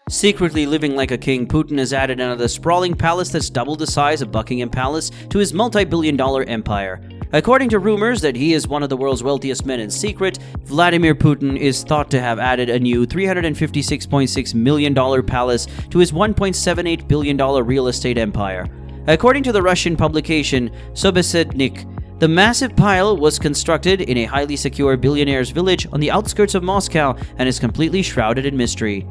Secretly living like a king, Putin has added another sprawling palace that's double the size of Buckingham Palace to his multi-billion-dollar empire. According to rumors that he is one of the world's wealthiest men in secret, Vladimir Putin is thought to have added a new $356.6 million palace to his $1.78 billion real estate empire. According to the Russian publication Sobesednik, the massive pile was constructed in a highly secure billionaire's village on the outskirts of Moscow and is completely shrouded in mystery.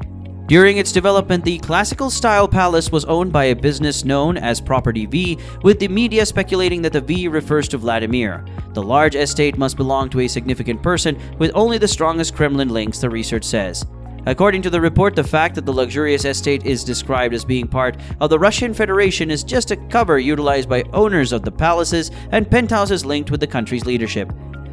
During its development, the classical-style palace was owned by a business known as Property V, with the media speculating that the V refers to Vladimir. The large estate must belong to a significant person with only the strongest Kremlin links, the research says. According to the report, the fact that the luxurious estate is described as being part of the Russian Federation is just a cover utilized by owners of the palaces and penthouses linked with the country's leadership.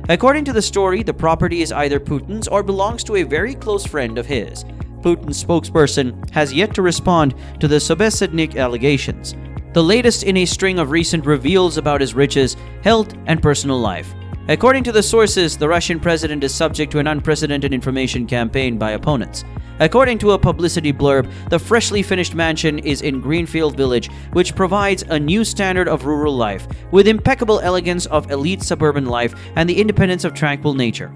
According to the story, the property is either Putin's or belongs to a very close friend of his. Putin's spokesperson has yet to respond to the Sobesednik allegations, the latest in a string of recent reveals about his riches, health, and personal life. According to the sources, the Russian president is subject to an unprecedented information campaign by opponents. According to a publicity blurb, the freshly finished mansion is in Greenfield Village, which provides a new standard of rural life, with impeccable elegance of elite suburban life and the independence of tranquil nature.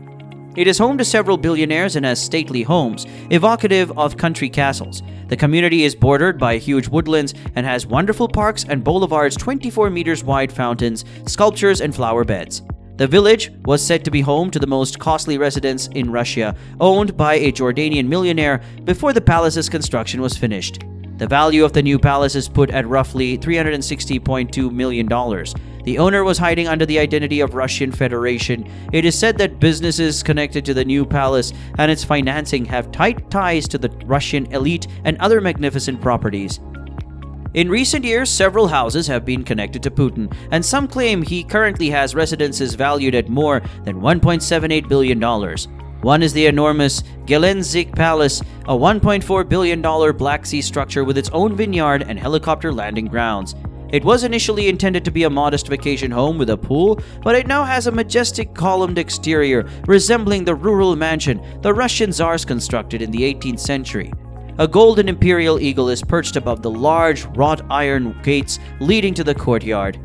It is home to several billionaires and has stately homes, evocative of country castles. The community is bordered by huge woodlands and has wonderful parks and boulevards, 24 meters wide fountains, sculptures, and flower beds. The village was said to be home to the most costly residence in Russia, owned by a Jordanian millionaire before the palace's construction was finished. The value of the new palace is put at roughly $360.2 million. The owner was hiding under the identity of Russian Federation. It is said that businesses connected to the new palace and its financing have tight ties to the Russian elite and other magnificent properties. In recent years, several houses have been connected to Putin, and some claim he currently has residences valued at more than $1.78 billion. One is the enormous Gelendzhik Palace, a $1.4 billion Black Sea structure with its own vineyard and helicopter landing grounds. It was initially intended to be a modest vacation home with a pool, but it now has a majestic columned exterior resembling the rural mansion the Russian Tsars constructed in the 18th century. A golden imperial eagle is perched above the large wrought iron gates leading to the courtyard.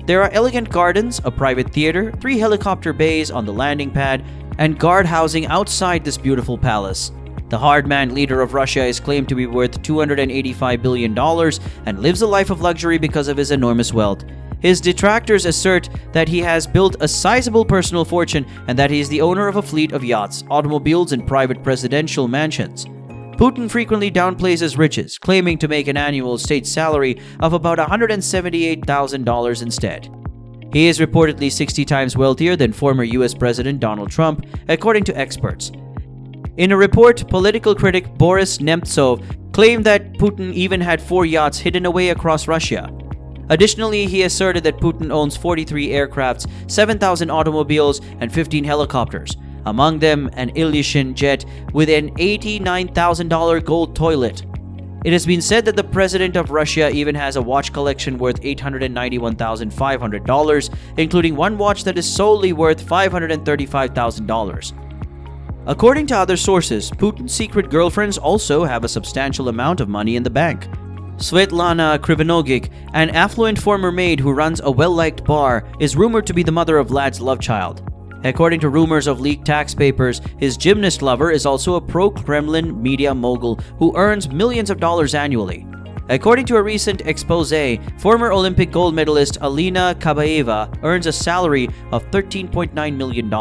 There are elegant gardens, a private theater, 3 helicopter bays on the landing pad, and guard housing outside this beautiful palace. The hard-man leader of Russia is claimed to be worth $285 billion and lives a life of luxury because of his enormous wealth. His detractors assert that he has built a sizable personal fortune and that he is the owner of a fleet of yachts, automobiles, and private presidential mansions. Putin frequently downplays his riches, claiming to make an annual state salary of about $178,000 instead. He is reportedly 60 times wealthier than former US President Donald Trump, according to experts. In a report, political critic Boris Nemtsov claimed that Putin even had 4 yachts hidden away across Russia. Additionally, he asserted that Putin owns 43 aircrafts, 7,000 automobiles, and 15 helicopters, among them an Ilyushin jet with an $89,000 gold toilet. It has been said that the president of Russia even has a watch collection worth $891,500, including one watch that is solely worth $535,000. According to other sources, Putin's secret girlfriends also have a substantial amount of money in the bank. Svetlana Krivenogic, an affluent former maid who runs a well-liked bar, is rumored to be the mother of Vlad's love child. According to rumors of leaked tax papers, his gymnast lover is also a pro-Kremlin media mogul who earns millions of dollars annually. According to a recent expose, former Olympic gold medalist Alina Kabaeva earns a salary of $13.9 million.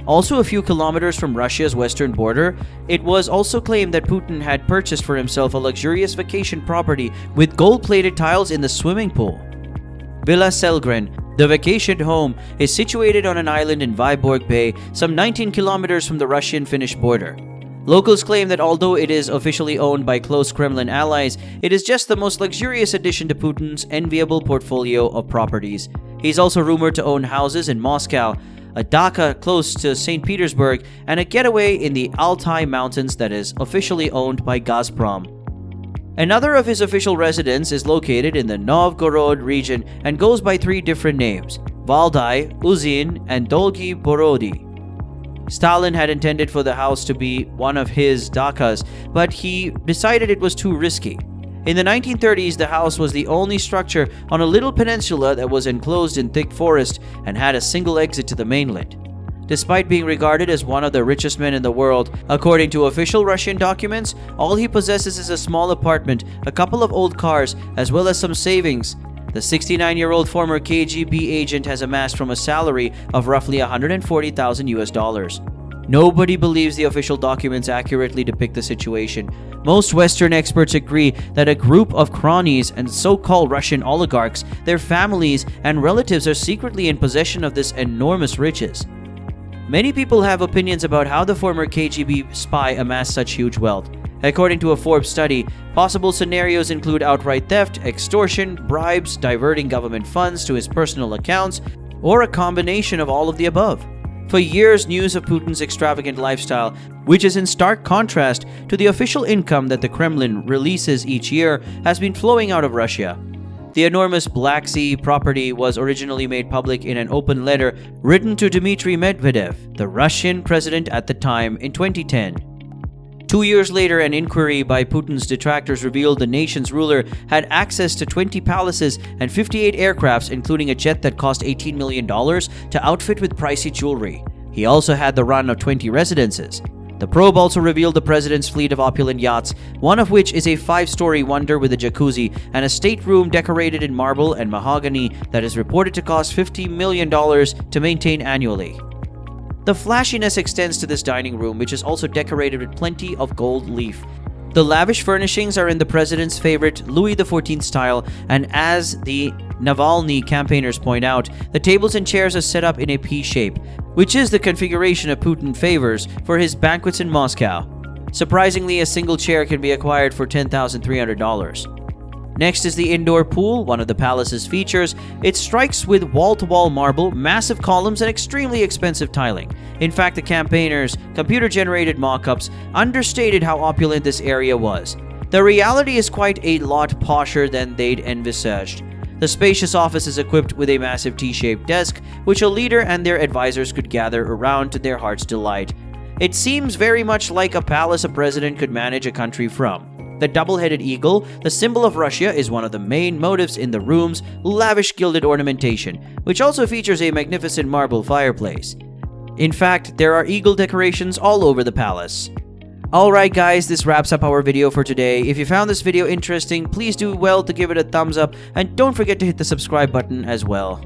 Also a few kilometers from Russia's western border, it was also claimed that Putin had purchased for himself a luxurious vacation property with gold-plated tiles in the swimming pool. Villa Selgren, the vacation home, is situated on an island in Vyborg Bay, some 19 kilometers from the Russian-Finnish border. Locals claim that although it is officially owned by close Kremlin allies, it is just the most luxurious addition to Putin's enviable portfolio of properties. He's also rumored to own houses in Moscow, a dacha close to St. Petersburg, and a getaway in the Altai Mountains that is officially owned by Gazprom. Another of his official residence is located in the Novgorod region and goes by 3 different names: Valdai, Uzin, and Dolgi Borodi. Stalin had intended for the house to be one of his dachas, but he decided it was too risky. In the 1930s, the house was the only structure on a little peninsula that was enclosed in thick forest and had a single exit to the mainland. Despite being regarded as one of the richest men in the world, according to official Russian documents, all he possesses is a small apartment, a couple of old cars, as well as some savings. The 69-year-old former KGB agent has amassed from a salary of roughly $140,000. Nobody believes the official documents accurately depict the situation. Most Western experts agree that a group of cronies and so-called Russian oligarchs, their families, and relatives are secretly in possession of this enormous riches. Many people have opinions about how the former KGB spy amassed such huge wealth. According to a Forbes study, possible scenarios include outright theft, extortion, bribes, diverting government funds to his personal accounts, or a combination of all of the above. For years, news of Putin's extravagant lifestyle, which is in stark contrast to the official income that the Kremlin releases each year, has been flowing out of Russia. The enormous Black Sea property was originally made public in an open letter written to Dmitry Medvedev, the Russian president at the time, in 2010. 2 years later, an inquiry by Putin's detractors revealed the nation's ruler had access to 20 palaces and 58 aircrafts, including a jet that cost $18 million to outfit with pricey jewelry. He also had the run of 20 residences. The probe also revealed the president's fleet of opulent yachts, one of which is a 5-story wonder with a jacuzzi and a stateroom decorated in marble and mahogany that is reported to cost $50 million to maintain annually. The flashiness extends to this dining room, which is also decorated with plenty of gold leaf. The lavish furnishings are in the president's favorite Louis XIV style, and as the Navalny campaigners point out, the tables and chairs are set up in a P shape, which is the configuration of Putin favors for his banquets in Moscow. Surprisingly, a single chair can be acquired for $10,300. Next is the indoor pool, one of the palace's features. It strikes with wall-to-wall marble, massive columns, and extremely expensive tiling. In fact, the campaigners' computer-generated mock-ups understated how opulent this area was. The reality is quite a lot posher than they'd envisaged. The spacious office is equipped with a massive T-shaped desk, which a leader and their advisors could gather around to their heart's delight. It seems very much like a palace a president could manage a country from. The double-headed eagle, the symbol of Russia, is one of the main motifs in the room's lavish gilded ornamentation, which also features a magnificent marble fireplace. In fact, there are eagle decorations all over the palace. Alright guys, this wraps up our video for today. If you found this video interesting, please do well to give it a thumbs up and don't forget to hit the subscribe button as well.